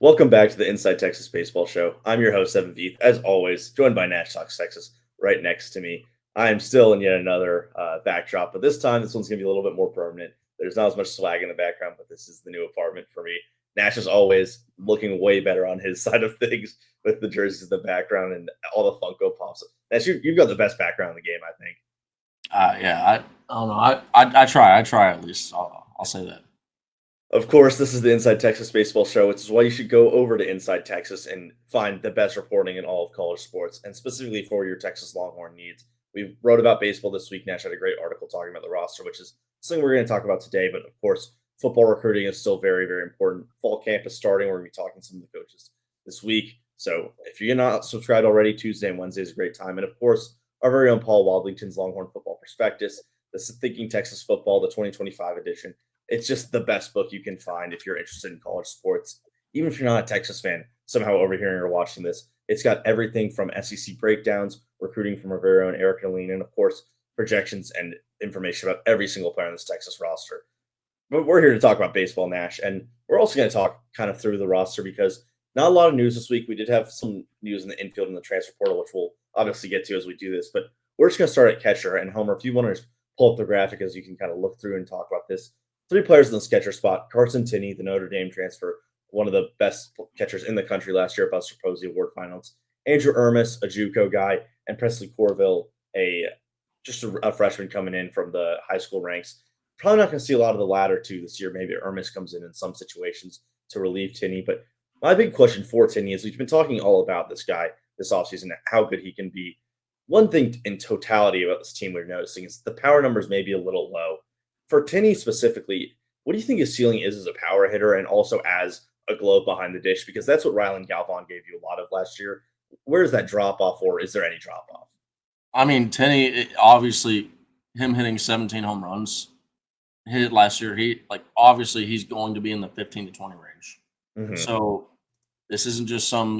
Welcome back to the Inside Texas Baseball Show. I'm your host, Evan Veith, as always, joined by Nash Talks Texas right next to me. I am still in yet another backdrop, but this time, this one's going to be a little bit more permanent. There's not as much swag in the background, but this is the new apartment for me. Nash is always looking way better on his side of things with the jerseys in the background and all the Funko Pops. Nash, you've got the best background in the game, I think. I don't know. I try at least. I'll say that. Of course, this is the Inside Texas Baseball Show, which is why you should go over to Inside Texas and find the best reporting in all of college sports, and specifically for your Texas Longhorn needs. We wrote about baseball this week. Nash had a great article talking about the roster, which is something we're going to talk about today. But of course, football recruiting is still very, very important. Fall camp is starting. We're going to be talking to some of the coaches this week. So if you're not subscribed already, Tuesday and Wednesday is a great time. And of course, our very own Paul Wadlington's Longhorn Football Prospectus. This is Thinking Texas Football, the 2025 edition. It's just the best book you can find if you're interested in college sports. Even if you're not a Texas fan, somehow overhearing or watching this, it's got everything from SEC breakdowns, recruiting from our very own Eric Nalene, and of course, projections and information about every single player on this Texas roster. But we're here to talk about baseball, Nash, and we're also going to talk kind of through the roster because not a lot of news this week. We did have some news in the infield and the transfer portal, which we'll obviously get to as we do this, but we're just going to start at catcher. And Homer, if you want to pull up the graphic as you can kind of look through and talk about this. Three players in the catcher spot. Carson Tinney, the Notre Dame transfer, one of the best catchers in the country last year at Buster Posey Award Finals. Andrew Ermis, a JUCO guy, and Presley Corville, a freshman coming in from the high school ranks. Probably not going to see a lot of the latter two this year. Maybe Ermis comes in some situations to relieve Tinney. But my big question for Tinney is we've been talking all about this guy this offseason, how good he can be. One thing in totality about this team we're noticing is the power numbers may be a little low. For Tinney specifically, what do you think his ceiling is as a power hitter and also as a glove behind the dish? Because that's what Rylan Galvan gave you a lot of last year. Where is that drop off, or is there any drop off? I mean, Tenney, obviously, him hitting 17 home runs hit last year. Obviously he's going to be in the 15 to 20 range. Mm-hmm. So this isn't just some,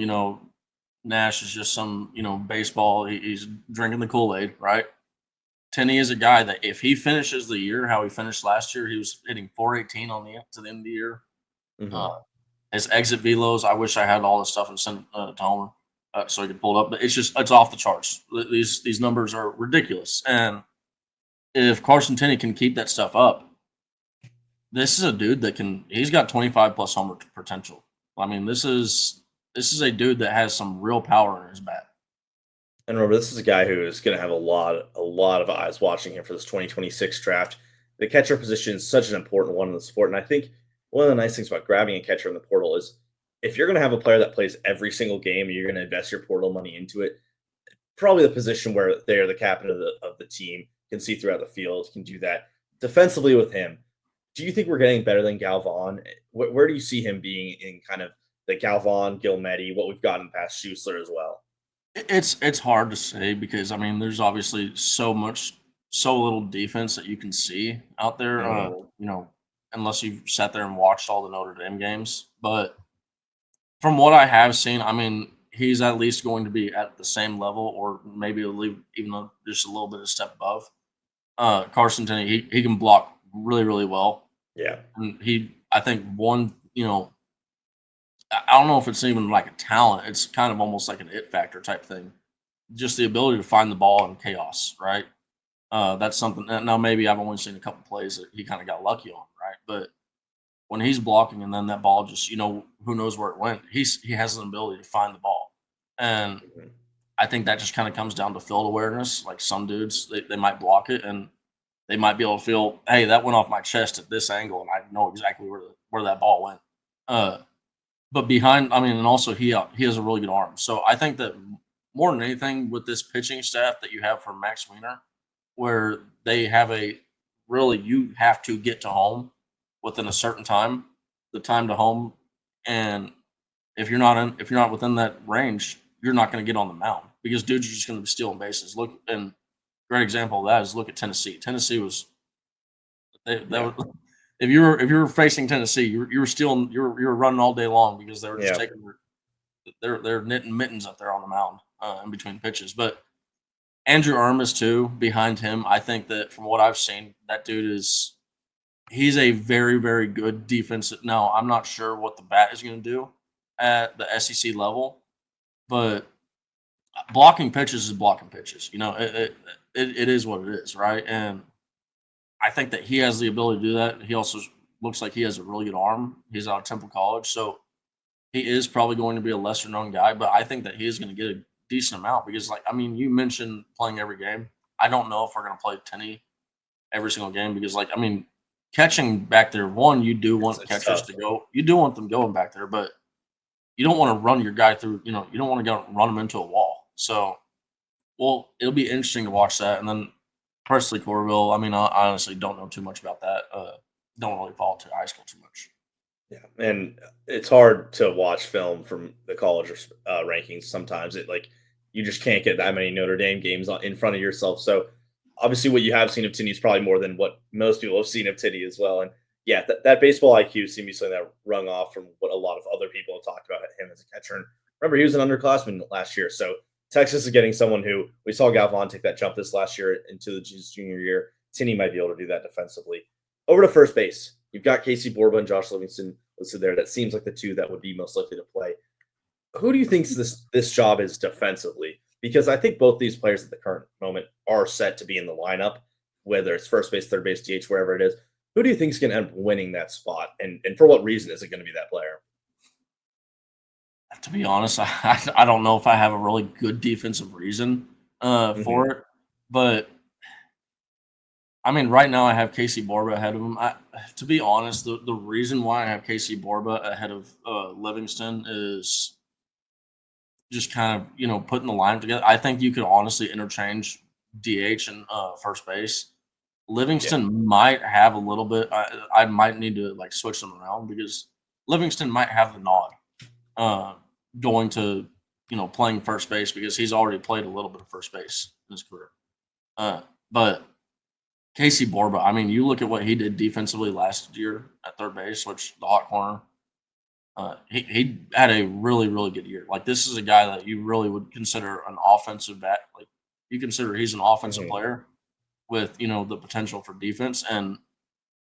Nash is just some, baseball. He's drinking the Kool-Aid, right? Tinney is a guy that if he finishes the year how he finished last year, he was hitting 418 to the end of the year. Mm-hmm. His exit velos, I wish I had all this stuff and sent to Homer so I could pull it up. But it's off the charts. These numbers are ridiculous. And if Carson Tinney can keep that stuff up, this is a dude that he's got 25 plus homer potential. I mean, this is a dude that has some real power in his bat. And remember, this is a guy who is going to have a lot of eyes watching him for this 2026 draft. The catcher position is such an important one in the sport. And I think one of the nice things about grabbing a catcher in the portal is if you're going to have a player that plays every single game and you're going to invest your portal money into it, probably the position where they are the captain of the team, can see throughout the field, can do that. Defensively with him, do you think we're getting better than Galvan? Where do you see him being in kind of the Galvan, Gilmetti, what we've got in past Schuessler as well? It's hard to say because I mean there's obviously so little defense that you can see out there. Unless you've sat there and watched all the Notre Dame games. But from what I have seen, I mean he's at least going to be at the same level or maybe even just a little bit of step above. Carson Tinney, he can block really really well. Yeah, and I think I don't know if it's even like a talent. It's kind of almost like an it factor type thing. Just the ability to find the ball in chaos, right? That's something. Now, maybe I've only seen a couple plays that he kind of got lucky on, right? But when he's blocking and then that ball just, who knows where it went, he has an ability to find the ball. And I think that just kind of comes down to field awareness. Like some dudes, they might block it and they might be able to feel, hey, that went off my chest at this angle and I know exactly where that ball went. But behind, I mean, and also he has a really good arm. So I think that more than anything with this pitching staff that you have for Max Wiener, where they have you have to get to home within a certain time, the time to home. And if you're not within that range, you're not going to get on the mound because dudes are just going to be stealing bases. Look, and great example of that is look at Tennessee. Tennessee was, if you were facing Tennessee, you were running all day long because they were just taking they're knitting mittens up there on the mound in between pitches. But Andrew Ermis too, behind him, I think that from what I've seen, that dude he's a very very good defensive. Now I'm not sure what the bat is going to do, at the SEC level, but blocking pitches is blocking pitches. It is what it is, right? And I think that he has the ability to do that. He also looks like he has a really good arm. He's out of Temple College, so he is probably going to be a lesser known guy, but I think that he is going to get a decent amount because, you mentioned playing every game. I don't know if we're going to play Tenney every single game because, catching back there, one, you do want It's catchers tough. to go. You do want them going back there, but you don't want to run your guy through. You don't want to go run him into a wall. So, well, it'll be interesting to watch that. And then Presley Corville, I honestly don't know too much about that. Don't really follow to high school too much. Yeah, and it's hard to watch film from the college rankings. Sometimes you just can't get that many Notre Dame games in front of yourself. So obviously, what you have seen of Tinney is probably more than what most people have seen of Tinney as well. And yeah, that baseball IQ seemed to be something that rung off from what a lot of other people have talked about him as a catcher. And remember, he was an underclassman last year, so Texas is getting someone who we saw Galvan take that jump this last year into his junior year. Tinney might be able to do that defensively. Over to first base. You've got Casey Borba and Josh Livingston listed there. That seems like the two that would be most likely to play. Who do you think this job is defensively? Because I think both these players at the current moment are set to be in the lineup, whether it's first base, third base, DH, wherever it is. Who do you think is going to end up winning that spot, and for what reason is it going to be that player? To be honest, I don't know if I have a really good defensive reason Hmm. for it, but right now I have Casey Borba ahead of him. To be honest, the reason why I have Casey Borba ahead of Livingston is just kind of putting the line together. I think you could honestly interchange DH and first base. Yeah. Livingston might have a little bit. I might need to switch them around because Livingston might have the nod uh, going to playing first base because he's already played a little bit of first base in his career. But Casey Borba, you look at what he did defensively last year at third base, which the hot corner. He had a really, really good year. This is a guy that you really would consider an offensive bat. You consider he's an offensive Hmm. player with the potential for defense, and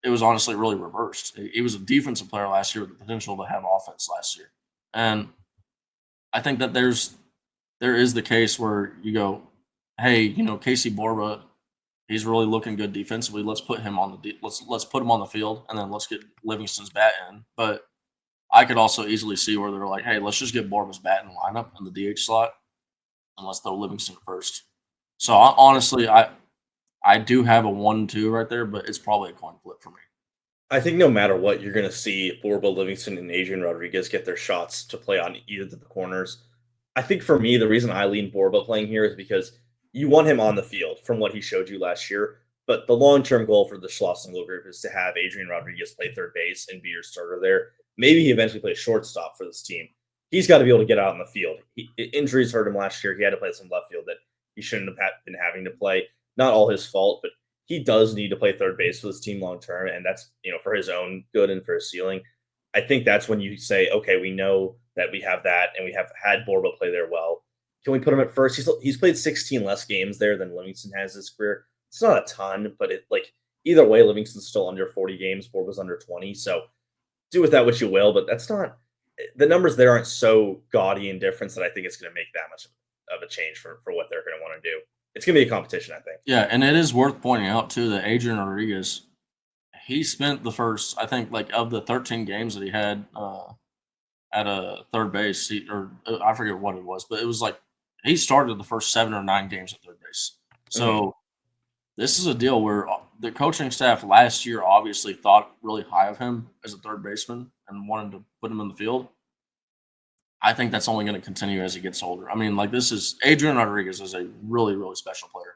it was honestly really reversed. He was a defensive player last year with the potential to have offense last year, and I think that there is the case where you go, hey, Casey Borba, he's really looking good defensively. Let's put him on let's put him on the field, and then let's get Livingston's bat in. But I could also easily see where they're like, hey, let's just get Borba's bat in the lineup in the DH slot, and let's throw Livingston first. So honestly, I do have a 1-2 right there, but it's probably a coin flip for me. I think no matter what, you're going to see Borba Livingston and Adrian Rodriguez get their shots to play on either of the corners. I think for me, the reason I lean Borba playing here is because you want him on the field from what he showed you last year. But the long term goal for the Schlossingle group is to have Adrian Rodriguez play third base and be your starter there. Maybe he eventually plays shortstop for this team. He's got to be able to get out on the field. Injuries hurt him last year. He had to play some left field that he shouldn't have been having to play. Not all his fault, but he does need to play third base for this team long term, and that's for his own good and for his ceiling. I think that's when you say, okay, we know that we have that, and we have had Borba play there well. Can we put him at first? He's played 16 less games there than Livingston has his career. It's not a ton, but either way, Livingston's still under 40 games. Borba's under 20, so do with that what you will. But that's not the numbers there aren't so gaudy and different that I think it's going to make that much of a change for what they're going to want to do. It's going to be a competition, I think. Yeah, and it is worth pointing out too that Adrian Rodriguez, he spent the first, I think, of the 13 games that he had at a third base, I forget what it was, but it was he started the first 7 or 9 games at third base. Mhm. So this is a deal where the coaching staff last year obviously thought really high of him as a third baseman and wanted to put him in the field. I think that's only going to continue as he gets older. This is Adrian Rodriguez is a really, really special player.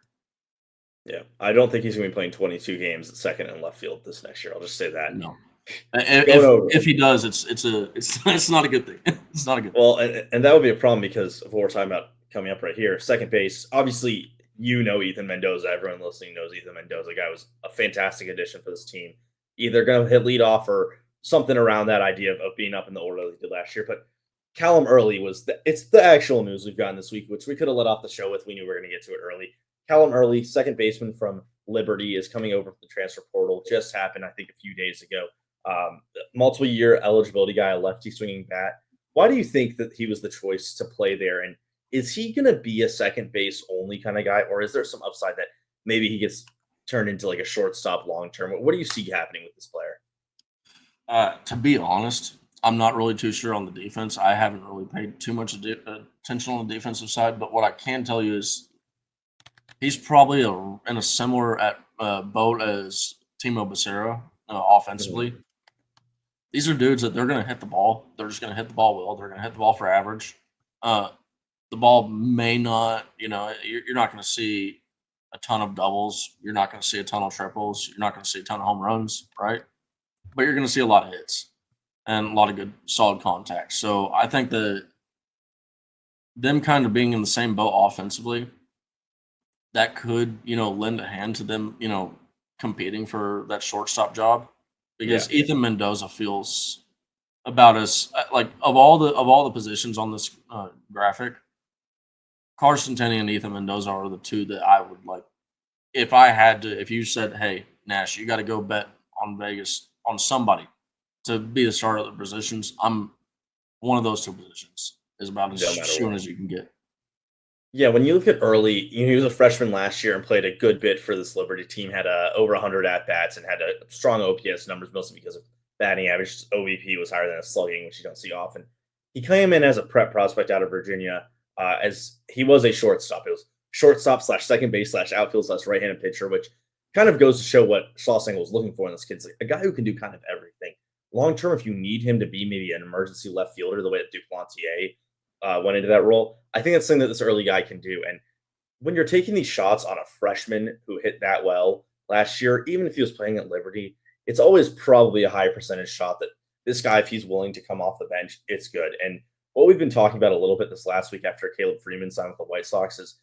Yeah, I don't think he's going to be playing 22 games at second and left field this next year. I'll just say that. No, Going over. if he does, it's not a good thing. It's not a good thing. Well, and that would be a problem because of what we're talking about coming up right here. Second base, obviously, Ethan Mendoza. Everyone listening knows Ethan Mendoza. The guy was a fantastic addition for this team. Either going to hit lead off or something around that idea of being up in the order that he did last year. But Callum Early it's the actual news we've gotten this week, which we could have let off the show with. We knew we were going to get to it early. Callum Early, second baseman from Liberty, is coming over from the transfer portal. Just happened, I think, a few days ago. Multiple year eligibility guy, a lefty swinging bat. Why do you think that he was the choice to play there? And is he going to be a second base only kind of guy, or is there some upside that maybe he gets turned into like a shortstop long term? What do you see happening with this player? To be honest, I'm not really too sure on the defense. I haven't really paid too much attention on the defensive side, but what I can tell you is he's probably in a similar boat as Timo Becerra offensively. Mhm. These are dudes that they're going to hit the ball. They're just going to hit the ball well. They're going to hit the ball for average. Uh, the ball may not, you're not going to see a ton of doubles. You're not going to see a ton of triples. You're not going to see a ton of home runs, right? But you're going to see a lot of hits and a lot of good, solid contact. So I think that them kind of being in the same boat offensively, that could, lend a hand to them, competing for that shortstop job Yeah. because Ethan Mendoza feels about as like of all the positions on this graphic, Carson Tenney and Ethan Mendoza are the two that I would like. If I had to, if you said, "Hey Nash, you got to go bet on Vegas on somebody to be the starter of the positions," I'm one of those two positions is about as No matter soon what. as you can get. Yeah, when you look at early, he was a freshman last year and played a good bit for this Liberty team. Had over 100 at bats and had a strong OPS numbers, mostly because of batting average. His OVP was higher than a slugging, which you don't see often. He came in as a prep prospect out of Virginia, as he was a shortstop. It was shortstop slash second base slash outfield slash right-handed pitcher, which kind of goes to show what Schlossingle was looking for in this kid. Like a guy who can do kind of everything. Long term, if you need him to be maybe an emergency left fielder, the way that Duplantier went into that role. I think that's something that this early guy can do. And when you're taking these shots on a freshman who hit that well last year, even if he was playing at Liberty, it's always probably a high percentage shot that this guy, if he's willing to come off the bench, it's good. And what we've been talking about a little bit this last week after Caleb Freeman signed with the White Sox is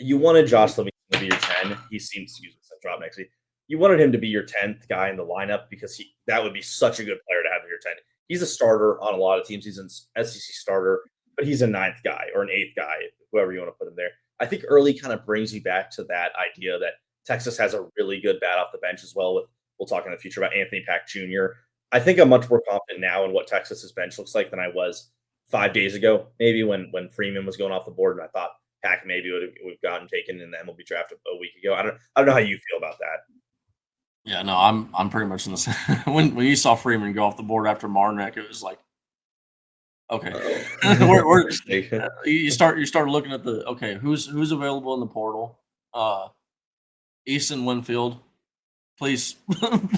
you wanted Josh Livingston to be your 10. He seems, excuse me, drop next week. You wanted him to be your 10th guy in the lineup because that would be such a good player to have in your 10. He's a starter on a lot of teams. He's an SEC starter, but he's a ninth guy or an eighth guy, whoever you want to put him there. I think early kind of brings you back to that idea that Texas has a really good bat off the bench as well. We'll talk in the future about Anthony Pack Jr. I think I'm much more confident now in what Texas's bench looks like than I was 5 days ago, maybe when Freeman was going off the board, and I thought Pack maybe would have gotten taken in the MLB draft a week ago. I don't know how you feel about that. Yeah, no, I'm pretty much in the same. When you saw Freeman go off the board after Marnick, it was like, okay, we're you start looking at the okay, who's available in the portal. Easton Winfield, please,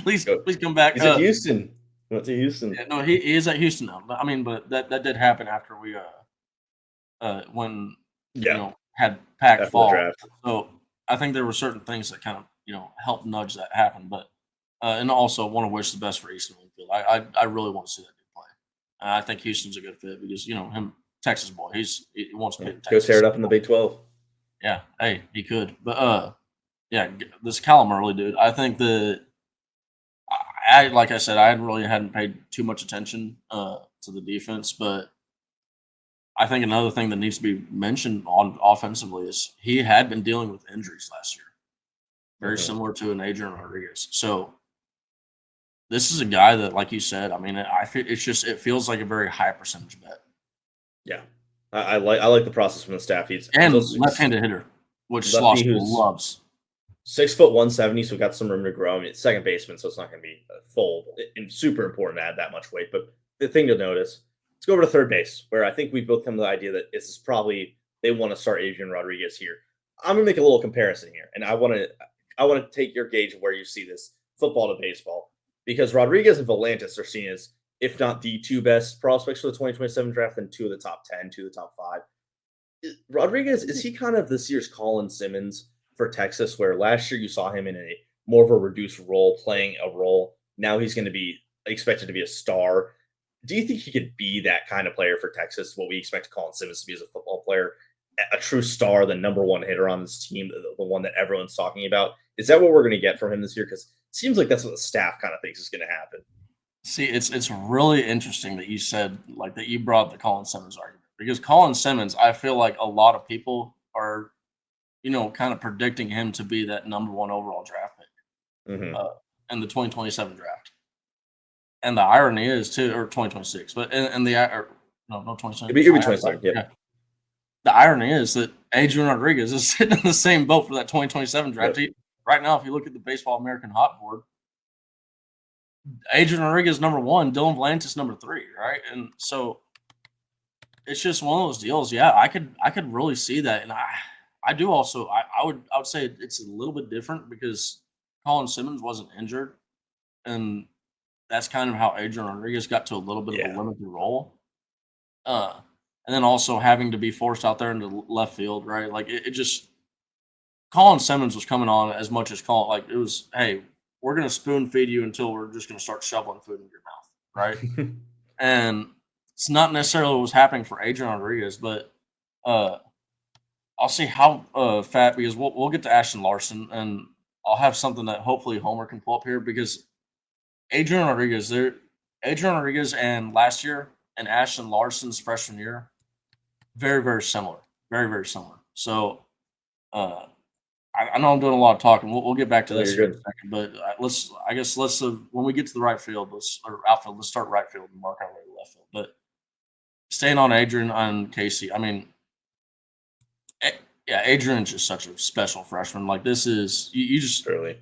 please come back. He's at Houston. Went to Houston. Yeah, no, he is at Houston now. I mean, but that did happen after we when had Pack After the fall. draft. So I think there were certain things that kind of helped nudge that happen. But and also want to wish the best for Easton Winfield. I really want to see that dude play. I think Houston's a good fit because him Texas boy. He wants to play in Go Texas. tear it up in the Big 12. Yeah, hey, he could. But yeah, this Callum Early dude. I think that I like I said, I hadn't paid too much attention to the defense, but I think another thing that needs to be mentioned on offensively is he had been dealing with injuries last year, very similar to an Adrian Rodriguez. So this is a guy that, like you said, I mean, it feels like a very high percentage bet. Yeah, I like the process from the staff. He's also Left-handed hitter, which lefty Slosh loves. 6 foot 170, so got some room to grow. I mean, it's second baseman, so it's not going to be full and super important to add that much weight. But the thing to notice, let's go over to third base, where I think we've both come to the idea that this is probably they want to start Adrian Rodriguez here. I'm going to make a little comparison here, and I want to take your gauge of where you see this football to baseball, because Rodriguez and Volantis are seen as, if not the two best prospects for the 2027 draft, then two of the top 10, two of the top 5. Rodriguez, is he kind of this year's Colin Simmons for Texas, where last year you saw him in a more of a reduced role, playing a role. Now he's going to be expected to be a star. Do you think he could be that kind of player for Texas, what we expect Colin Simmons to be as a football player, a true star, the number one hitter on this team, the one that everyone's talking about? Is that what we're going to get from him this year? Because it seems like that's what the staff kind of thinks is going to happen. See, it's really interesting that you said like that you brought the Colin Simmons argument, because Colin Simmons, I feel like a lot of people are kind of predicting him to be that number 1 overall draft pick in the 2027 draft. And the irony is too, or 2026, but and the No, 27. It'd be 27. Yep. Yeah. The irony is that Adrian Rodriguez is sitting in the same boat for that 2027 draft. Yep. Right now, if you look at the Baseball American Hot Board, Adrian Rodriguez number 1, Dylan Vlantis number 3, right? And so it's just one of those deals. Yeah, I could really see that, and I do also. I would say it's a little bit different because Colin Simmons wasn't injured, and that's kind of how Adrian Rodriguez got to a little bit of a limited role. And then also having to be forced out there into left field, right? Like it just Colin Simmons was coming on as much as Colin. Like it was, hey, we're gonna spoon feed you until we're just gonna start shoveling food in your mouth, right? And it's not necessarily what was happening for Adrian Rodriguez, but I'll see how fat because we'll get to Ashton Larson and I'll have something that hopefully Homer can pull up here because Adrian Rodriguez, and last year and Ashton Larson's freshman year, very, very similar. Very, very similar. So I know I'm doing a lot of talking. We'll get back to No, this you're in a second, but let's when we get to the right field, or outfield, let's start right field and mark our way to left field. But staying on Adrian and Casey, I mean, yeah, Adrian's just such a special freshman. Like this is you just Surely.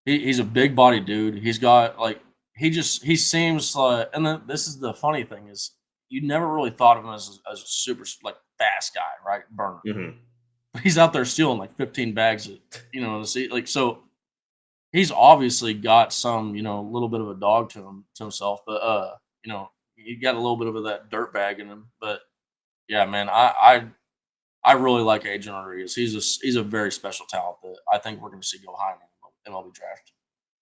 he's a big body dude. He's got like he seems like, and then this is the funny thing is you never really thought of him as a super like fast guy, right? Burner. Mm-hmm. He's out there stealing like 15 bags of, the seat. Like, so he's obviously got some, little bit of a dog to himself, but, he got a little bit of that dirt bag in him. But yeah, man, I really like Adrian Rodriguez. He's a very special talent that I think we're going to see go high in the MLB draft.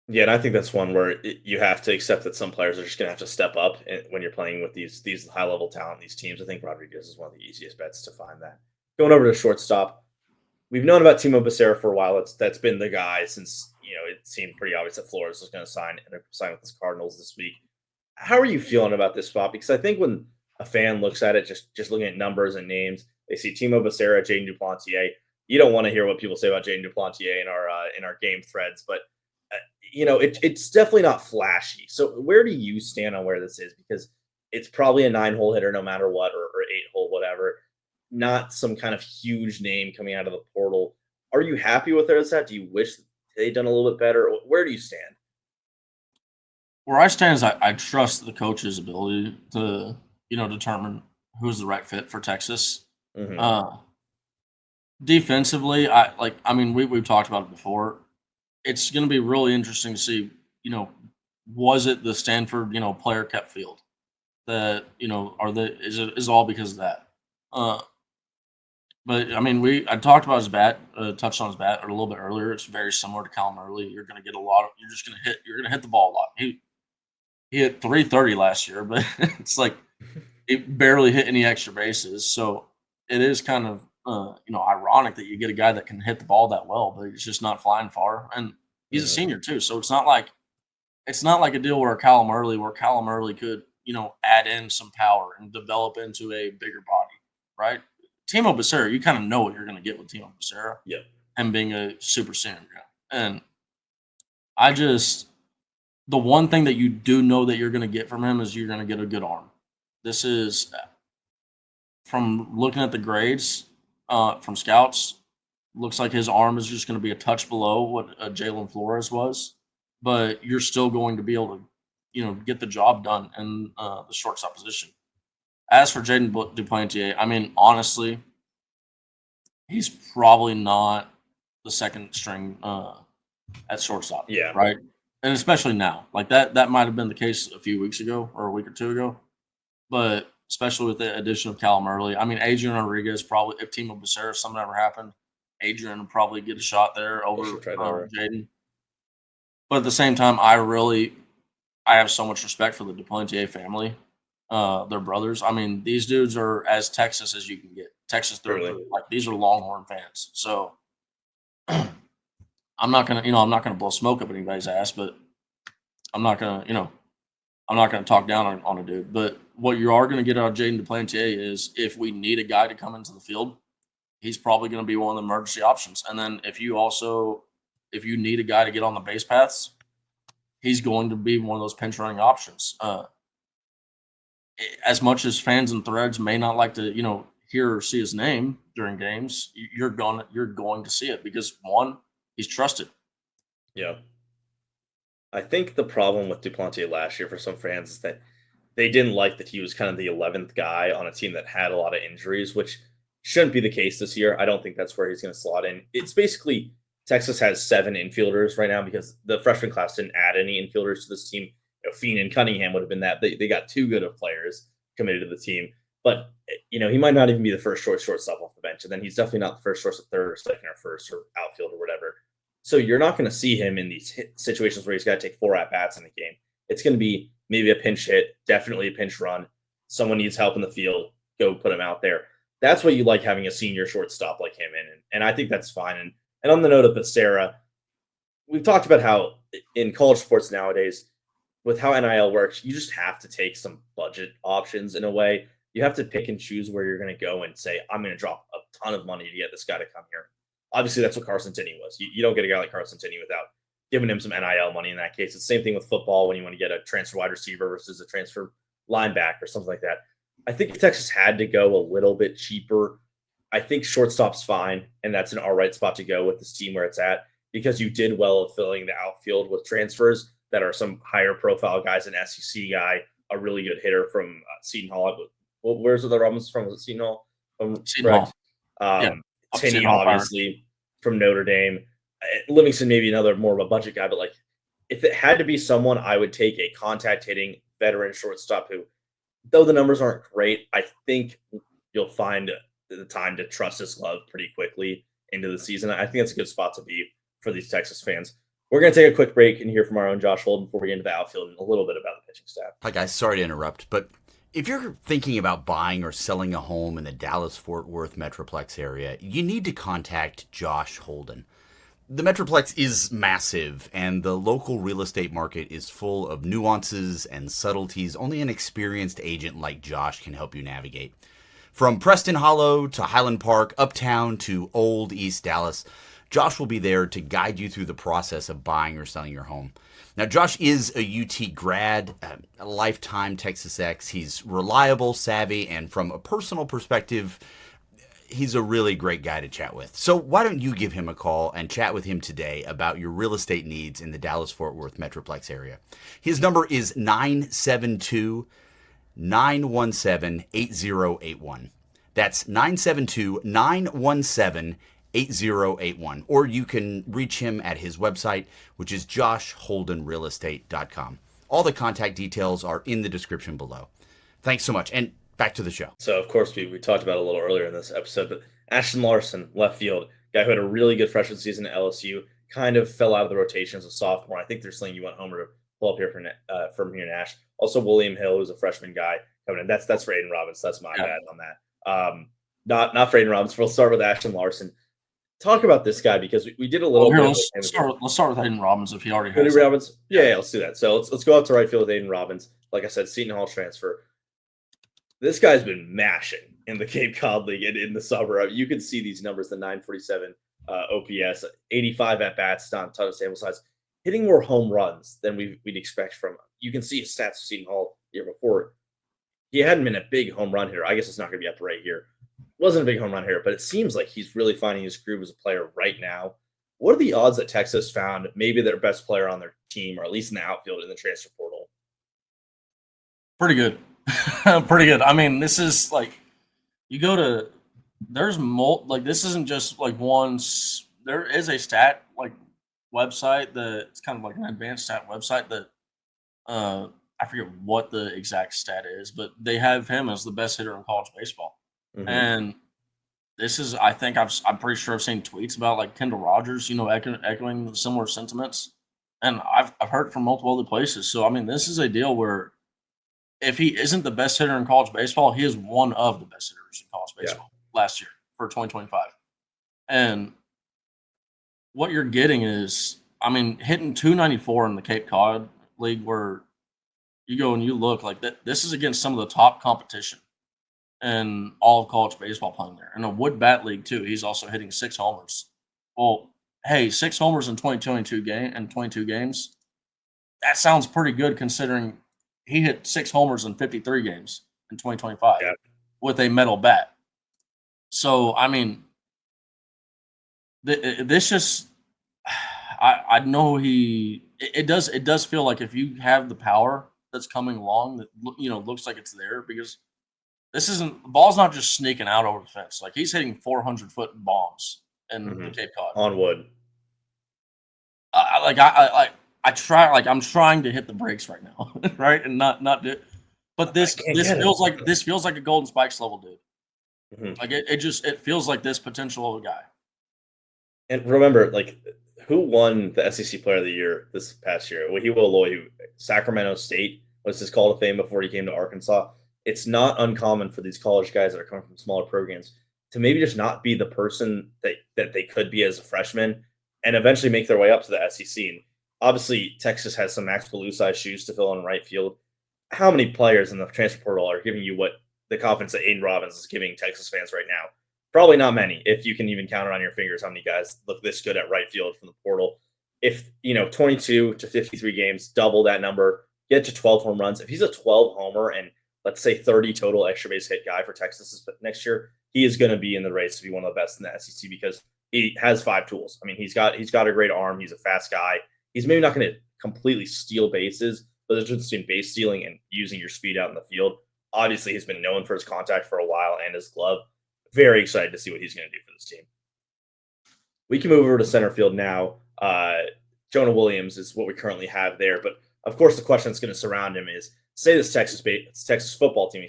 Yeah, and I think that's one where you have to accept that some players are just going to have to step up when you're playing with these high level talent, these teams. I think Rodriguez is one of the easiest bets to find that. Going over to shortstop, we've known about Timo Becerra for a while. That's been the guy since it seemed pretty obvious that Flores was going to sign with the Cardinals this week. How are you feeling about this spot? Because I think when a fan looks at it, just looking at numbers and names, they see Timo Becerra, Jaden Duplantier. You don't want to hear what people say about Jaden Duplantier in our game threads, but it's definitely not flashy. So where do you stand on where this is? Because it's probably a 9-hole hitter no matter what, or 8-hole, whatever. Not some kind of huge name coming out of the portal. Are you happy with where it's at? Do you wish they'd done a little bit better? Where do you stand? Where I stand is I trust the coach's ability to, determine who's the right fit for Texas. Mm-hmm. Defensively, we've talked about it before. It's going to be really interesting to see, was it the Stanford, player kept field that, is it all because of that? But I talked about his bat, touched on his bat a little bit earlier. It's very similar to Cal Early. You're going to get you're going to hit the ball a lot. He hit 330 last year, but it's like he barely hit any extra bases. So it is kind of, ironic that you get a guy that can hit the ball that well, but he's just not flying far. And he's a senior too. So it's not like a deal where Callum Early could, add in some power and develop into a bigger body, right? Timo Becerra, you kind of know what you're going to get with Timo Becerra. Yeah. And being a super senior guy. And the one thing that you do know that you're going to get from him is you're going to get a good arm. This is from looking at the grades from scouts, looks like his arm is just going to be a touch below what Jalen Flores was, but you're still going to be able to, get the job done in the shortstop position. As for Jaden Duplantier, honestly, he's probably not the second string at shortstop. Yeah. Right. And especially now, like that might have been the case a few weeks ago or a week or two ago, but especially with the addition of Callum Early. Adrian Rodriguez probably, if Timo Becerra, something ever happened, Adrian would probably get a shot there over Jaden. But at the same time, I have so much respect for the Duplantier family. Their brothers. These dudes are as Texas as you can get. Texas through. Like these are Longhorn fans. So I'm not gonna blow smoke up anybody's ass, but I'm not gonna talk down on a dude. But what you are gonna get out of Jaden Duplantier is if we need a guy to come into the field, he's probably gonna be one of the emergency options. And then if you need a guy to get on the base paths, he's going to be one of those pinch running options. as much as fans and threads may not like to, hear or see his name during games, you're going to see it because one, he's trusted. Yeah. I think the problem with Duplantier last year for some fans is that they didn't like that he was kind of the 11th guy on a team that had a lot of injuries, which shouldn't be the case this year. I don't think that's where he's going to slot in. It's basically Texas has 7 infielders right now because the freshman class didn't add any infielders to this team. Fiend and Cunningham would have been that. They got too good of players committed to the team. But, he might not even be the first choice shortstop off the bench. And then he's definitely not the first choice of third or second or first or outfield or whatever. So you're not going to see him in these situations where he's got to take 4 at bats in a game. It's going to be maybe a pinch hit, definitely a pinch run. Someone needs help in the field, go put him out there. That's what you like having a senior shortstop like him in, and I think that's fine. And on the note of Becerra, we've talked about how in college sports nowadays, with how NIL works, you just have to take some budget options in a way. You have to pick and choose where you're going to go and say, I'm going to drop a ton of money to get this guy to come here. Obviously, that's what Carson Tinney was. You don't get a guy like Carson Tinney without giving him some NIL money in that case. It's the same thing with football when you want to get a transfer wide receiver versus a transfer linebacker or something like that. I think Texas had to go a little bit cheaper. I think shortstop's fine, and that's an all right spot to go with this team where it's at because you did well of filling the outfield with transfers that are some higher profile guys, an SEC guy, a really good hitter from Seton Hall. Well, where's the Robinson from? Was it Seton Hall? Seton Hall. Yeah. Tinney, obviously, from Notre Dame. Livingston, maybe another more of a budget guy, but like if it had to be someone, I would take a contact hitting veteran shortstop who, though the numbers aren't great, I think you'll find the time to trust his glove pretty quickly into the season. I think that's a good spot to be for these Texas fans. We're going to take a quick break and hear from our own Josh Holden before we get into the outfield and a little bit about the pitching staff. Hi, guys. Sorry to interrupt, but if you're thinking about buying or selling a home in the Dallas-Fort Worth Metroplex area, you need to contact Josh Holden. The Metroplex is massive, and the local real estate market is full of nuances and subtleties only an experienced agent like Josh can help you navigate. From Preston Hollow to Highland Park, uptown to Old East Dallas, Josh will be there to guide you through the process of buying or selling your home. Now, Josh is a UT grad, a lifetime Texas Ex. He's reliable, savvy, and from a personal perspective, he's a really great guy to chat with. So why don't you give him a call and chat with him today about your real estate needs in the Dallas-Fort Worth Metroplex area. His number is 972-917-8081. That's 972-917-8081. Or you can reach him at his website, which is joshholdenrealestate.com. All the contact details are in the description below. Thanks so much. And back to the show. So, of course, we talked about it a little earlier in this episode, but Ashton Larson, left field, guy who had a really good freshman season at LSU, kind of fell out of the rotation as a sophomore. I think they're saying you want Homer to pull up here from here, Nash. Also, William Hill, who's a freshman guy coming in. That's for Aiden Robbins. That's my bad on that. Not for Aiden Robbins. We'll start with Ashton Larson. Talk about this guy because we did a little bit. Let's start with Aiden Robbins if he already has. Aiden Robbins? Yeah, let's do that. So let's go out to right field with Aiden Robbins. Like I said, Seton Hall transfer. This guy's been mashing in the Cape Cod League and in the summer. You can see these numbers, the 947 OPS, 85 at-bats, not a ton of sample size, hitting more home runs than we'd expect from him. You can see his stats for Seton Hall the year before. He hadn't been a big home run hitter. I guess it's not going to be up right here. Wasn't a big home run hitter, but it seems like he's really finding his groove as a player right now. What are the odds that Texas found maybe their best player on their team, or at least in the outfield in the transfer portal? Pretty good. Pretty good. I mean, this is like you go to this isn't just like there is a stat like website that it's kind of like an advanced stat website that I forget what the exact stat is, but they have him as the best hitter in college baseball. Mm-hmm. And this is, I think I'm pretty sure I've seen tweets about like Kendall Rogers, echoing similar sentiments. And I've heard from multiple other places. So, I mean, this is a deal where if he isn't the best hitter in college baseball, he is one of the best hitters in college baseball last year for 2025. And what you're getting is, I mean, hitting 294 in the Cape Cod League where you go and you look like that. This is against some of the top competition in all of college baseball playing there. In a wood bat league too, he's also hitting 6 homers. Well, hey, 6 homers in 22 games. That sounds pretty good considering he hit 6 homers in 53 games in 2025 Yeah. with a metal bat. So, I mean, this just I know it does feel like if you have the power that's coming along that looks like it's there, because this isn't the ball's not just sneaking out over the fence. Like, he's hitting 400-foot bombs in the Mhm. Cape Cod. On wood. I try, like, I'm trying to hit the brakes right now, right, and not do. But this can't this get it. feels like a Golden Spikes level dude. Mhm. Like, it feels like this potential of a guy. And remember, like, who won the SEC Player of the Year this past year? Wahiwa Aloy, who Sacramento State was his Call to Fame before he came to Arkansas. It's not uncommon for these college guys that are coming from smaller programs to maybe just not be the person that they could be as a freshman and eventually make their way up to the SEC. And obviously, Texas has some Max Blue-sized shoes to fill in right field. How many players in the transfer portal are giving you what the confidence that Aiden Robbins is giving Texas fans right now? Probably not many, if you can even count it on your fingers how many guys look this good at right field from the portal. If 22 to 53 games, double that number, get to 12 home runs. If he's a 12 homer and let's say 30 total extra base hit guy for Texas next year, he is going to be in the race to be one of the best in the SEC because he has 5 tools. I mean, he's got a great arm. He's a fast guy. He's maybe not going to completely steal bases, but there's difference between base stealing and using your speed out in the field. Obviously, he's been known for his contact for a while and his glove. Very excited to see what he's going to do for this team. We can move over to center field now. Jonah Williams is what we currently have there, but of course, the question that's going to surround him is: say this Texas football team,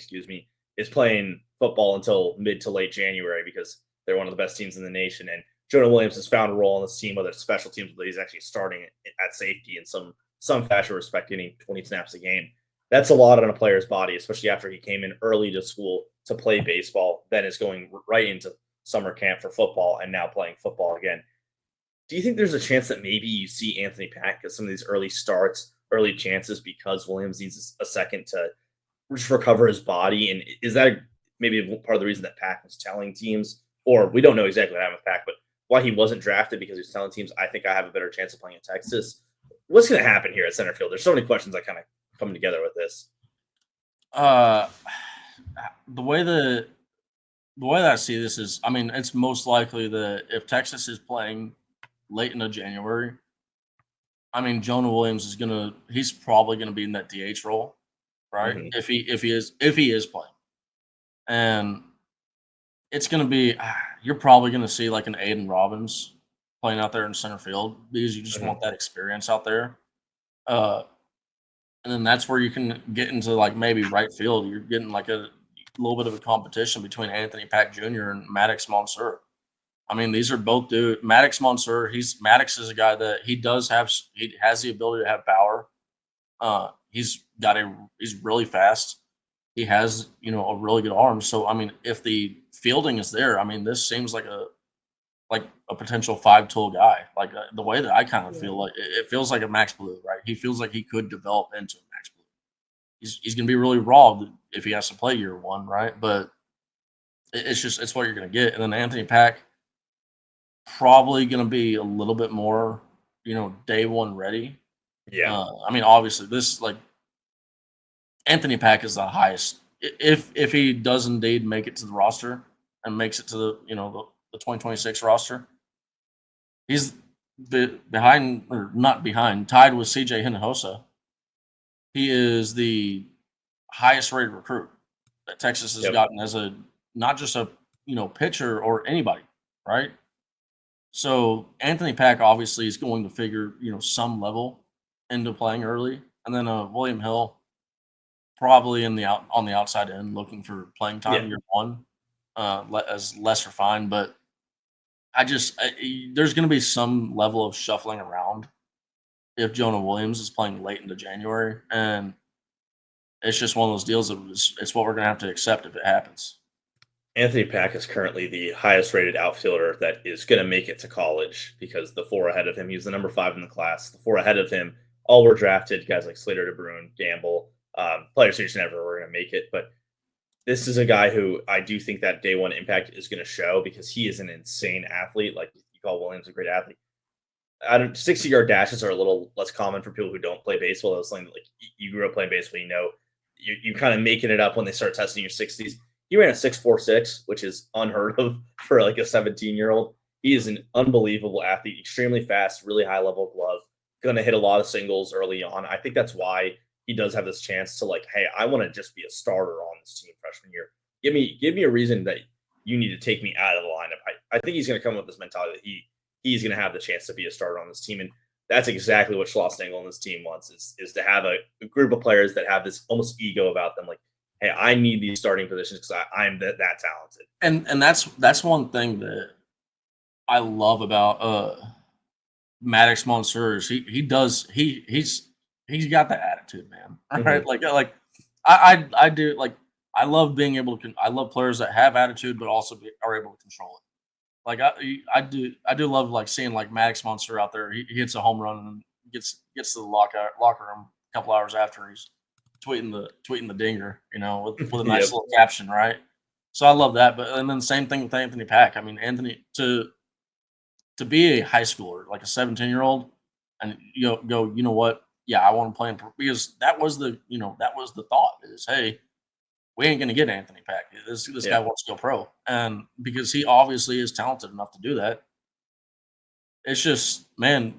is playing football until mid to late January because they're one of the best teams in the nation, and Jonah Williams has found a role on this team, whether it's special teams, whether he's actually starting at safety in some fashion, respect getting 20 snaps a game. That's a lot on a player's body, especially after he came in early to school to play baseball, then is going right into summer camp for football and now playing football again. Do you think there's a chance that maybe you see Anthony Pack get some of these early starts, early chances because Williams needs a second to just recover his body? And is that maybe part of the reason that Pack was telling teams, or we don't know exactly what happened with Pack, but why he wasn't drafted because he was telling teams, I think I have a better chance of playing in Texas? What's going to happen here at center field? There's so many questions that kind of come together with this. The way that I see this is, I mean, it's most likely that if Texas is playing late into January, I mean, Jonah Williams he's probably gonna be in that DH role, right? Mhm. If he is playing, and it's gonna be you're probably gonna see like an Aiden Robbins playing out there in center field because you just Mhm. want that experience out there. And then that's where you can get into like maybe right field. You're getting like a little bit of a competition between Anthony Pack Jr. and Maddox Monsoor. I mean, these are both Maddox Monsoor. Maddox is a guy that he has the ability to have power. He's really fast. He has a really good arm. So I mean, if the fielding is there, I mean, this seems like a potential 5-tool guy. Like the way that I kind of feel like it feels like a Max Blue, right? He feels like he could develop into a Max Blue. He's going to be really raw if he has to play year one, right? But it's what you're going to get. And then Anthony Pack probably going to be a little bit more, day one ready. Yeah. I mean, obviously, this like Anthony Pack is the highest. If he does indeed make it to the roster and makes it to the 2026 roster, he's behind or not behind, tied with CJ Hinojosa. He is the highest rated recruit that Texas has gotten as not just a pitcher or anybody, right? So Anthony Pack obviously is going to figure some level into playing early, and then William Hill probably on the outside end looking for playing time year one, as lesser fine. But there's going to be some level of shuffling around if Jonah Williams is playing late into January, and it's just one of those deals that it's what we're going to have to accept if it happens. Anthony Pack is currently the highest rated outfielder that is going to make it to college because the 4 ahead of him, he was the number 5 in the class. The 4 ahead of him, all were drafted, guys like Slater DeBrune, Gamble, players who just never were going to make it. But this is a guy who I do think that day one impact is going to show because he is an insane athlete. Like you call Williams a great athlete. I don't 60-yard dashes are a little less common for people who don't play baseball. That's something like you grew up playing baseball, you kind of making it up when they start testing your 60s. He ran a 6.46, which is unheard of for like a 17-year-old. He is an unbelievable athlete, extremely fast, really high level glove, going to hit a lot of singles early on. I think that's why he does have this chance to like, hey, I want to just be a starter on this team freshman year. Give me a reason that you need to take me out of the lineup. I think he's going to come with this mentality that he's going to have the chance to be a starter on this team, and that's exactly what Schlossnagle and this team wants is to have a group of players that have this almost ego about them, like, hey, I need these starting positions because I'm that talented. And that's one thing that I love about Maddox Monsour is he's got that attitude, man. Right? Like I do like I love being able to I love players that have attitude but also are able to control it. Like I do love like seeing like Maddox Monsour out there. He hits a home run and gets to the locker room a couple hours after he's tweeting the dinger, with a nice Yep. little caption, right? So I love that. But and then same thing with Anthony Pack. I mean, Anthony to be a high schooler, like a 17-year-old, and go, you know what? Yeah, I want to play because that was the thought is, hey, we ain't gonna get Anthony Pack. This guy wants to go pro, and because he obviously is talented enough to do that, it's just, man,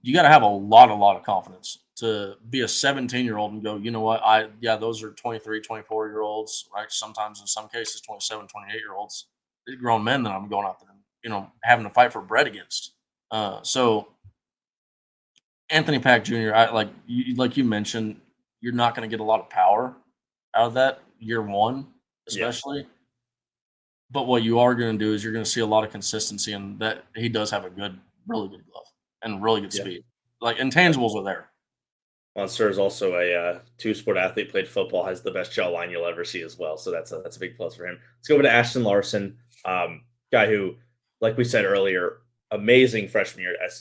you got to have a lot of confidence to be a 17-year-old and go, you know what? Those are 23, 24-year-olds, right? Sometimes in some cases, 27, 28-year-olds. They're grown men that I'm going out there and, having to fight for bread against. So Anthony Pack Jr., like you mentioned, you're not going to get a lot of power out of that year one, especially. But what you are going to do is you're going to see a lot of consistency, and that he does have a really good glove and really good speed. Like intangibles are there. Monster is also a two-sport athlete, played football, has the best jawline you'll ever see as well. So that's a big plus for him. Let's go over to Ashton Larson, guy who, like we said earlier, amazing freshman year at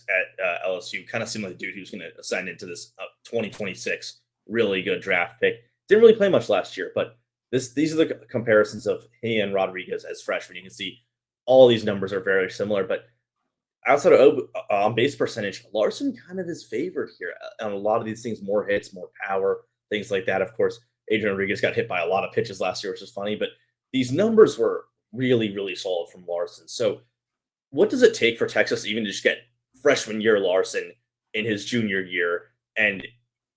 LSU. Kind of seemed like the dude who's going to ascend into this 2026 really good draft pick. Didn't really play much last year, but these are the comparisons of he and Rodriguez as freshmen. You can see all these numbers are very similar, but outside of on base percentage, Larson kind of is favored here on a lot of these things, more hits, more power, things like that. Of course, Adrian Rodriguez got hit by a lot of pitches last year, which is funny, but these numbers were really, really solid from Larson. So what does it take for Texas even to just get freshman year Larson in his junior year? And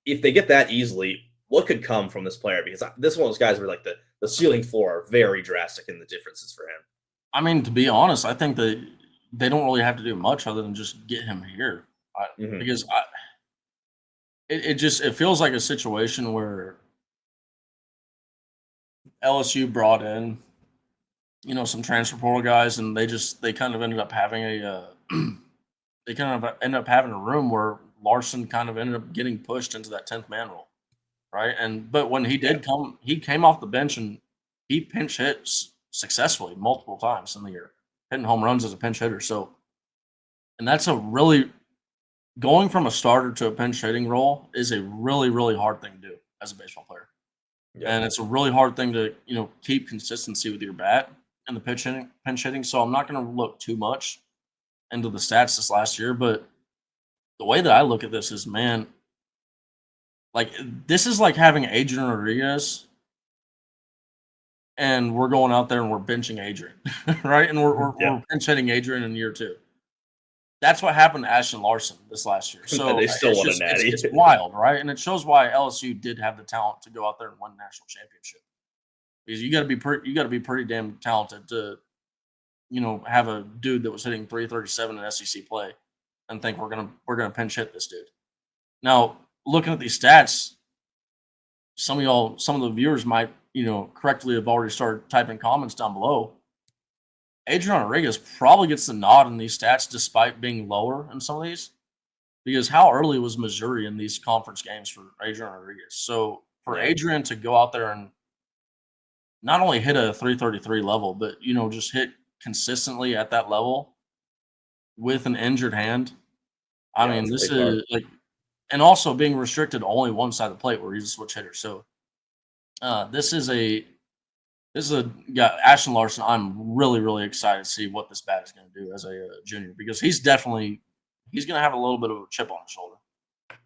if they get that easily, what could come from this player? Because this one of those guys where like the ceiling floor are very drastic in the differences for him. I mean, to be honest, I think that they don't really have to do much other than just get him here, because it feels like a situation where LSU brought in, some transfer portal guys, and they kind of ended up having a room where Larson kind of ended up getting pushed into that 10th man role, right? But when he did come, he came off the bench and he pinch hit successfully multiple times in the year, hitting home runs as a pinch hitter. So, and that's going from a starter to a pinch hitting role is a really, really hard thing to do as a baseball player. Yeah. And it's a really hard thing to, keep consistency with your bat and the pinch hitting. So I'm not going to look too much into the stats this last year, but the way that I look at this is, man, like this is like having Adrian Rodriguez and we're going out there and we're benching Adrian, right? And we're pinch hitting Adrian in year 2. That's what happened to Ashton Larson this last year. So they still won a natty. It's wild, right? And it shows why LSU did have the talent to go out there and win a national championship. Because you got to be pretty damn talented to, have a dude that was hitting 337 in SEC play and think we're gonna pinch hit this dude. Now, looking at these stats, some of the viewers might, correctly have already started typing comments down below. Adrian Rodriguez probably gets the nod in these stats despite being lower in some of these, because how early was Missouri in these conference games for Adrian Rodriguez? So for Adrian to go out there and not only hit a 333 level, but, just hit consistently at that level with an injured hand. I mean, this is like, and also being restricted to only one side of the plate where he's a switch hitter. So this is a guy, Ashton Larson. I'm really, really excited to see what this bat is going to do as a junior, because he's definitely he's going to have a little bit of a chip on his shoulder.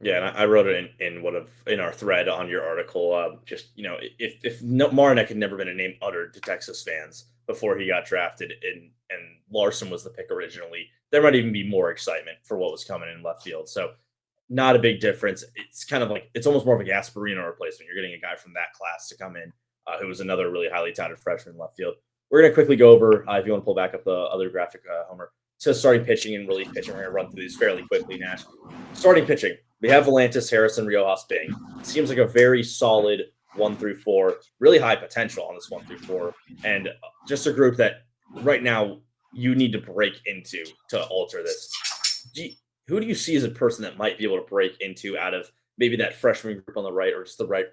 Yeah, and I wrote it in our thread on your article. Just if Marnick had never been a name uttered to Texas fans before he got drafted, and Larson was the pick originally, there might even be more excitement for what was coming in left field. So, not a big difference. It's kind of like it's almost more of a Gasparino replacement. You're getting a guy from that class to come in, who was another really highly touted freshman in left field. We're going to quickly go over, if you want to pull back up the other graphic, Homer. So starting pitching and relief pitching. We're going to run through these fairly quickly, Nash. Starting pitching. We have Volantis, Harrison, Riojas, Bing. Seems like a very solid 1 through 4, really high potential on this 1 through 4, and just a group that right now you need to break into to alter this. Who do you see as a person that might be able to break into out of maybe that freshman group on the right, or just the right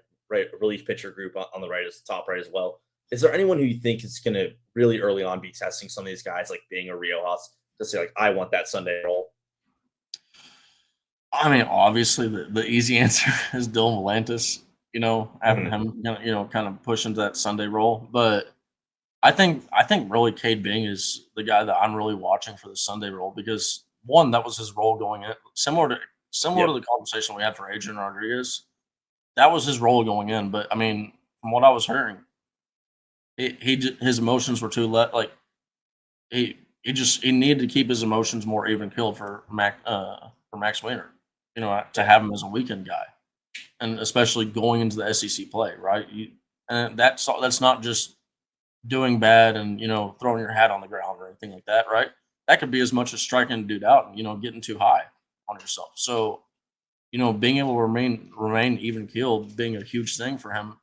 relief pitcher group on the right, as the top right as well? Is there anyone who you think is going to really early on be testing some of these guys like Bing or Riojas to say, like, I want that Sunday role? I mean, obviously, the easy answer is Dylan Volantis, having him, kind of push into that Sunday role. But I think really Cade Bing is the guy that I'm really watching for the Sunday role because, one, that was his role going in. Similar to the conversation we had for Adrian Rodriguez, that was his role going in. But, I mean, from what I was hearing, his emotions were too he needed to keep his emotions more even keeled for Max Weiner, to have him as a weekend guy, and especially going into the SEC play, right? And that's not just doing bad and throwing your hat on the ground or anything like that, right? That could be as much as striking a dude out and getting too high on yourself. So being able to remain even keeled being a huge thing for him.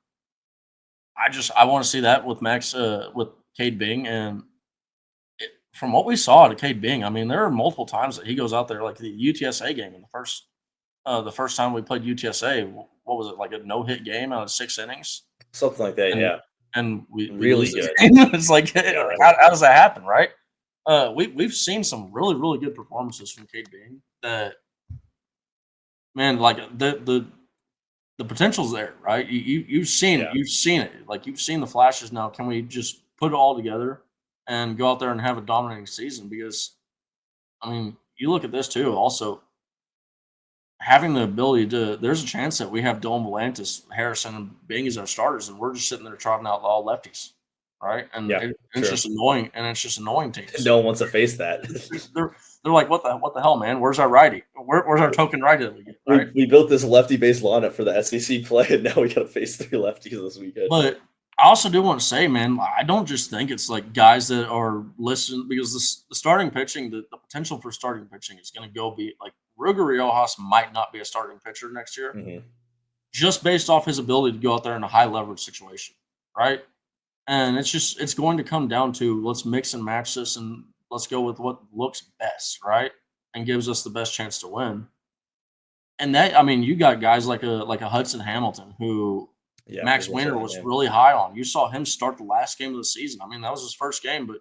I want to see that with with Cade Bing, and from what we saw to Cade Bing, I mean, there are multiple times that he goes out there, like the UTSA game in the first time we played UTSA. What was it, like a no-hit game out of 6 innings? Something like that, yeah. And we really lose good. It's like, Yeah, right. how does that happen, right? We've seen some really, really good performances from Cade Bing that, man, like the potential's there, right? You've seen it. You've seen it. Like, you've seen the flashes. Now, can we just put it all together and go out there and have a dominating season? Because, I mean, you look at this too. Also, having the ability there's a chance that we have Dylan Volantis, Harrison, and Bing as our starters, and we're just sitting there trotting out all lefties, right? And it's just annoying. And it's just annoying teams. No one wants to face that. They're like, what the hell, man? Where's our righty? Where's our token righty that we get? Right? We built this lefty-based lineup for the SEC play, and now we got to face 3 lefties this weekend. But I also do want to say, man, I don't just think it's like guys that are listening, because the starting pitching, the potential for starting pitching is going to be like Ruger Riojas might not be a starting pitcher next year, just based off his ability to go out there in a high leverage situation, right? And it's going to come down to, let's mix and match this, and let's go with what looks best, right? And gives us the best chance to win. And that, I mean, you got guys like a Hudson Hamilton, who Max Weiner was really high on. You saw him start the last game of the season. I mean, that was his first game, but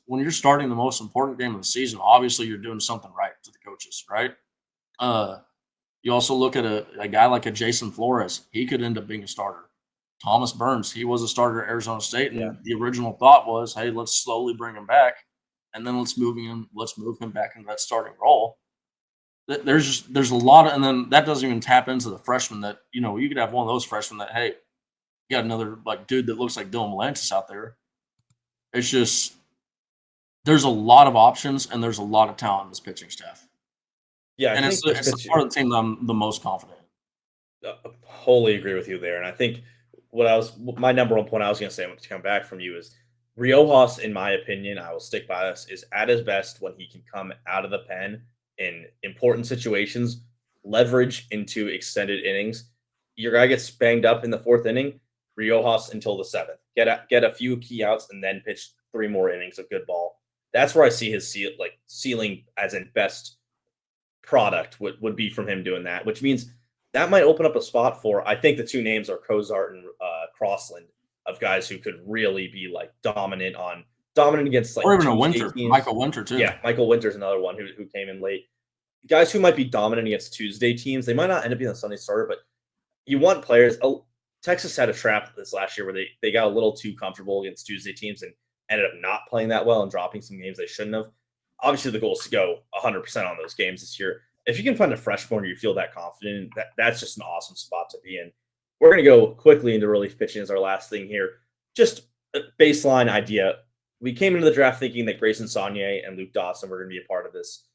when you're starting the most important game of the season, obviously you're doing something right to the coaches, right? You also look at a guy like a Jason Flores. He could end up being a starter. Thomas Burns, he was a starter at Arizona State, and the original thought was, hey, let's slowly bring him back, and then let's move him back into that starting role. There's a lot of, and then that doesn't even tap into the freshmen that, you could have one of those freshmen that, hey, you got another like dude that looks like Dylan Volantis out there. It's just, there's a lot of options and there's a lot of talent in this pitching staff. Yeah, and it's the part of the team that I'm the most confident in. Wholly agree with you there. And I think my number one point I was going to say to come back from you is Riojas, in my opinion, I will stick by this, is at his best when he can come out of the pen in important situations, leverage into extended innings. Your guy gets banged up in the 4th inning, Riojas until the 7th. Get a few key outs and then pitch 3 more innings of good ball. That's where I see his ceiling as in best product would be from him doing that, which means that might open up a spot for, I think the 2 names are Cozart and Crossland, of guys who could really be like dominant against like, or even a Winter, teams. Michael Winter too. Yeah, Michael Winter's another one who came in late. Guys who might be dominant against Tuesday teams. They might not end up being a Sunday starter, but you want players. Texas had a trap this last year where they got a little too comfortable against Tuesday teams and ended up not playing that well and dropping some games they shouldn't have. Obviously, the goal is to go 100% on those games this year. If you can find a freshman you feel that confident, that's just an awesome spot to be in. We're going to go quickly into relief pitching as our last thing here. Just a baseline idea. We came into the draft thinking that Grayson Saunier and Luke Dawson were going to be a part of this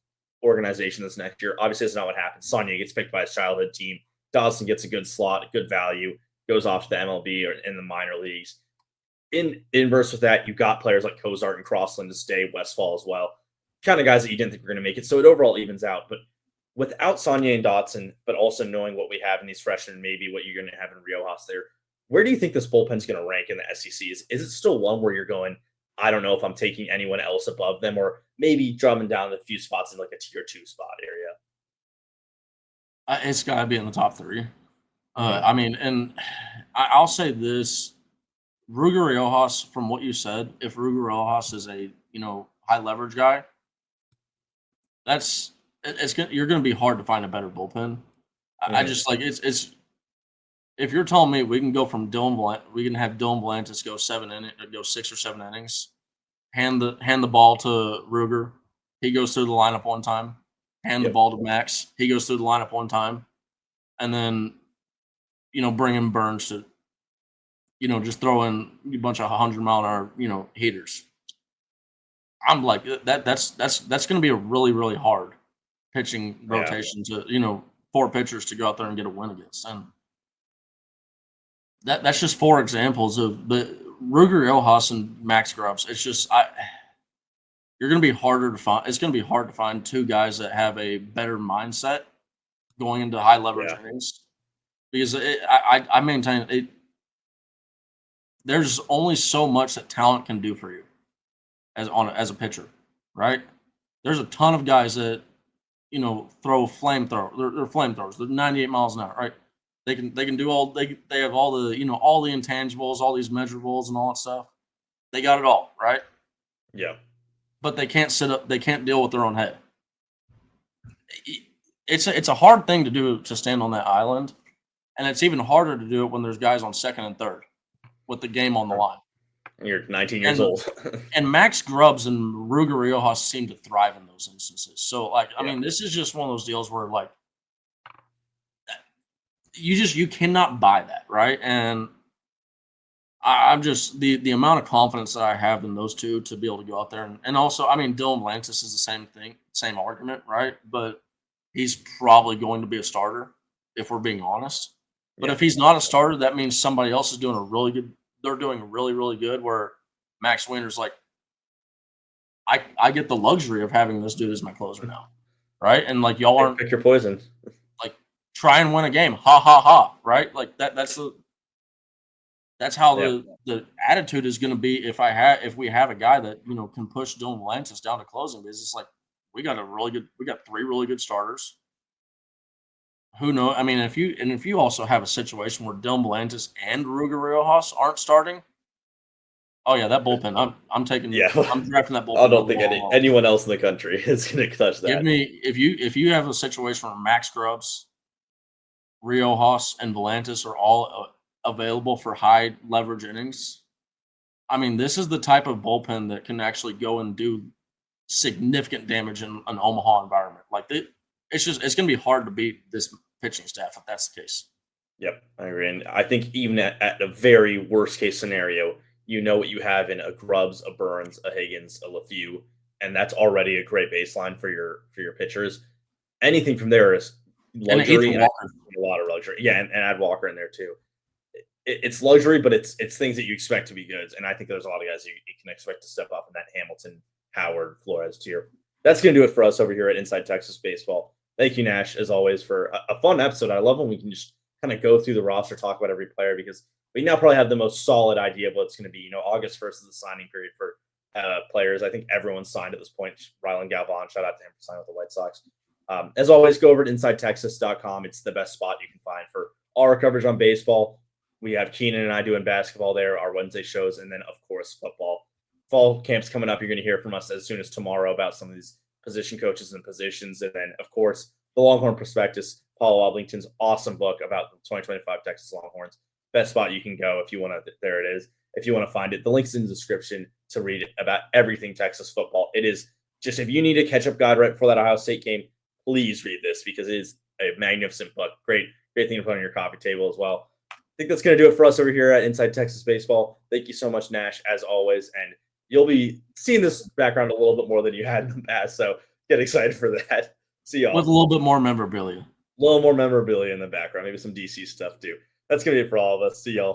organization this next year. Obviously, that's not what happened. Saunier gets picked by his childhood team. Dawson gets a good slot, a good value, goes off to the MLB or in the minor leagues. In inverse with that, you got players like Cozart and Crossland to stay, Westfall as well. Kind of guys that you didn't think were going to make it. So it overall evens out. But without Saunier and Dotson, but also knowing what we have in these freshmen, maybe what you're going to have in Riojas there, where do you think this bullpen is going to rank in the SEC? Is it still one where you're going, I don't know if I'm taking anyone else above them, or maybe drumming down a few spots in like a tier 2 spot area? It's got to be in the top 3. I mean, and I'll say this. Ruger Riojas, from what you said, if Ruger Riojas is a high leverage guy, you're going to be hard to find a better bullpen. I just like it's. If you're telling me we can go from we can have Dylan Volantis go 6 or 7 innings, hand the ball to Ruger, he goes through the lineup one time, hand the ball to Max, he goes through the lineup one time, and then bring in Burns to just throw in a bunch of 100-mile-an-hour heaters. I'm like that's going to be a really, really hard pitching rotation to 4 pitchers to go out there and get a win against. And that's just 4 examples of the Ruger Riojas and Max Grubbs. It's just you're going to be harder to find. It's going to be hard to find 2 guys that have a better mindset going into high leverage innings, because I maintain it. There's only so much that talent can do for you as a pitcher, right? There's a ton of guys that throw flamethrower. They're flamethrowers. They're 98 miles an hour, right? They can do all they have all the all the intangibles, all these measurables and all that stuff. They got it all, right? Yeah. But they can't sit up. They can't deal with their own head. It's a hard thing to do, to stand on that island, and it's even harder to do it when there's guys on second and third with the game on the line. You're 19 years old. And Max Grubbs and Ruger Riojas seem to thrive in those instances. So, I mean, this is just one of those deals where, you cannot buy that, right? And I'm just the amount of confidence that I have in those 2 to be able to go out there and also, I mean, Dylan Volantis is the same thing, same argument, right? But he's probably going to be a starter if we're being honest. But if he's not a starter, that means somebody else is doing a really good. They're doing really, really good. Where Max Winter's like, I get the luxury of having this dude as my closer now, right? And y'all aren't pick your poison. Try and win a game, ha ha ha, right? That's how the attitude is going to be if we have a guy that can push Dylan Volantis down to closing. Because it's we got 3 really good starters. Who knows? I mean, if you also have a situation where Dylan Volantis and Ruger Riojas aren't starting, oh yeah, that bullpen. I'm taking. Yeah, I'm drafting that bullpen. I don't think anyone else in the country is going to touch that. Give me if you have a situation where Max Grubbs, Riojas, and Volantis are all available for high leverage innings. I mean, this is the type of bullpen that can actually go and do significant damage in an Omaha environment. It's going to be hard to beat this pitching staff if that's the case. Yep, I agree. And I think even at a very worst case scenario, what you have in a Grubbs, a Burns, a Higgins, a LeFew, and that's already a great baseline for your pitchers. Anything from there is luxury, and a lot of luxury. Yeah, and add Walker in there too. It's luxury, but it's things that you expect to be good. And I think there's a lot of guys you can expect to step up in that Hamilton, Howard, Flores tier. That's going to do it for us over here at Inside Texas Baseball. Thank you, Nash, as always, for a fun episode. I love when we can just kind of go through the roster, talk about every player, because we now probably have the most solid idea of what it's going to be. August 1st is the signing period for players. I think everyone's signed at this point. Rylan Galvan, shout out to him for signing with the White Sox. As always, go over to InsideTexas.com. It's the best spot you can find for all our coverage on baseball. We have Keenan and I doing basketball there, our Wednesday shows, and then, of course, football. Fall camp's coming up. You're going to hear from us as soon as tomorrow about some of these position coaches and positions. And then, of course, the Longhorn Prospectus, Paul Wadlington's awesome book about the 2025 Texas Longhorns. Best spot you can go if you want to. There it is. If you want to find it, the link's in the description to read about everything Texas football. It is just if you need a catch-up guide right before that Ohio State game, please read this because it is a magnificent book. Great thing to put on your coffee table as well. I think that's going to do it for us over here at Inside Texas Baseball. Thank you so much, Nash, as always. And you'll be seeing this background a little bit more than you had in the past, so get excited for that. See y'all. With a little bit more memorabilia. A little more memorabilia in the background, maybe some DC stuff too. That's going to be it for all of us. See y'all.